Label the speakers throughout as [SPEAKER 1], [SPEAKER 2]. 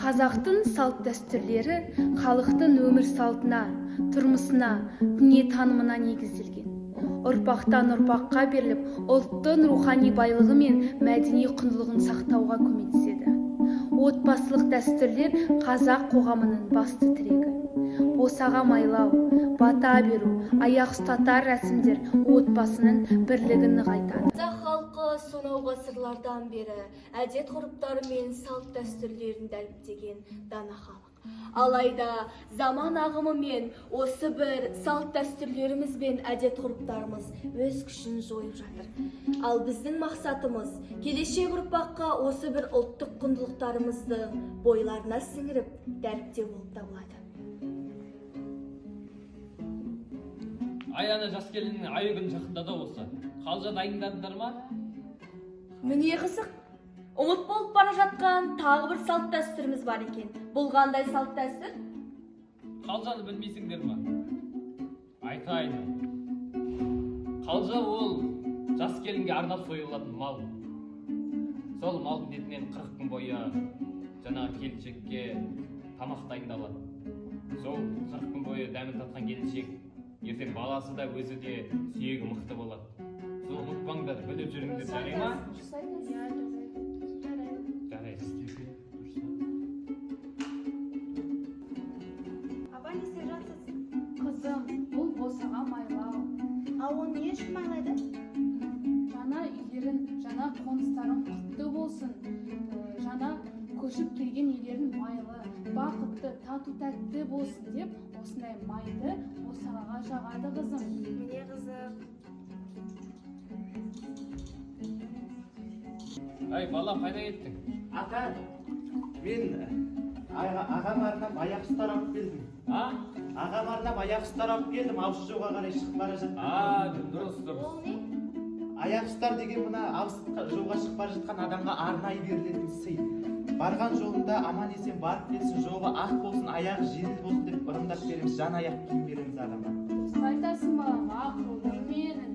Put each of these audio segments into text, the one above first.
[SPEAKER 1] Қазақтың салт дәстүрлері халықтың өмір салтына, тұрмысына, дүниетанымына негізделген. Ұрпақтан ұрпаққа беріліп, ұлттың рухани байлығы мен мәдени құндылығын сақтауға көмектеседі. Отбасылық дәстүрлер қазақ қоғамының басты тірегі. Босаға майлау, бата беру, аяқ ұстатар рәсімдер отбасының бірлігін нығайтады.
[SPEAKER 2] Қазақ халқы сонау ғасырлардан бері әдет-ғұрыптары мен салт дәстүрлерін дәріптеген дана халық. Алайда заман ағымы мен осы бір салт дәстүрлеріміз бен әдет-ғұрыптарымыз өз күшін жойып жатыр. Ал біздің мақсатымыз келешек ұрпаққа осы бір ұлттық құндылықтарымызды бойларына сіңіріп дәріптеу болып табылады.
[SPEAKER 3] Аяна жас келіннің айы күн жақындады осы. Қалжа дайындадыңдар ма?
[SPEAKER 2] Міне қызық, ұмыт болып бара жатқан тағы бір салт дәстүріміз бар екен. Бұл қандай салт дәстүр?
[SPEAKER 3] Қалжаны білмейсіңдер ма? Айтайын. Қалжа ол жас келінге арнап сойылатын мал. Сол малдың етінен 40 күн бойы жаңағы келіншекке тамақ дайындалады. Сол 40 күн бойы дәмін татқан келіншек ертең баласы да өзі де сүйегі мықты болады. Сол ұмытпаңдар, біліп жүріңдер, жарай ма? Жарай.
[SPEAKER 4] Аба, не істеп жатсыз?
[SPEAKER 1] Қызым, бұл босаға майлау.
[SPEAKER 4] Ал оны не үшін майлайды?
[SPEAKER 1] Жаңа үйлерін, жаңа қоныстарын құтты болсын. Жаңа көшіп келген үйлерін майлы, бақытты, тату-тәтті болсын деп, осындай майды босағаға жағады қызым.
[SPEAKER 4] Міне қызық.
[SPEAKER 3] Ай, балам, қайда кеттің?
[SPEAKER 5] Ата, мен ағам арнап аяқ ұстар алып келдім. Ағам арнап аяқ ұстар алып келдім, ауыз жолға қарай шығып бара жатқан.
[SPEAKER 3] Дұрыс.
[SPEAKER 4] Ол не?
[SPEAKER 5] Аяқ ұстар деген мына ауыз жолға шығып бара жатқан адамға арнайы берілетін сый. Барған жолында аман есен барып келсін, жолы ақ болсын, аяғы жеңіл болсын деп ырымдап береміз, жан аяқ киім береміз адамға.
[SPEAKER 1] Дұрыс айтасың балам, ақылды менің.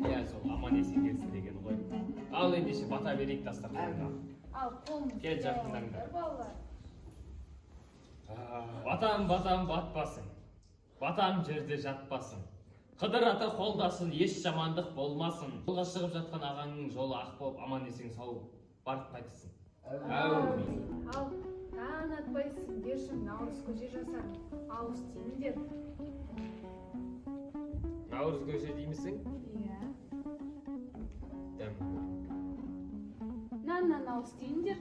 [SPEAKER 3] Иә, сол аман есен келсін деген ғой. Ал ендеше бата берейік дастарханға.
[SPEAKER 1] Ал қолымды
[SPEAKER 3] Кел жақындаңдар.
[SPEAKER 1] балалар.
[SPEAKER 3] Батам батпасын. Батам жерде жатпасын. Қыдыр ата қолдасын, еш жамандық болмасын. Жолға шығып жатқан ағаңның жолы ақ болып, аман есен сау барып қайтсын. Әумин.
[SPEAKER 1] Ал таң атпай сендерші наурыз көже жасар. Ауыз тиіңдер.
[SPEAKER 3] Наурыз көже деймісің?
[SPEAKER 1] Иә.
[SPEAKER 3] Дәм.
[SPEAKER 1] Наннан ауыз тиіңдер.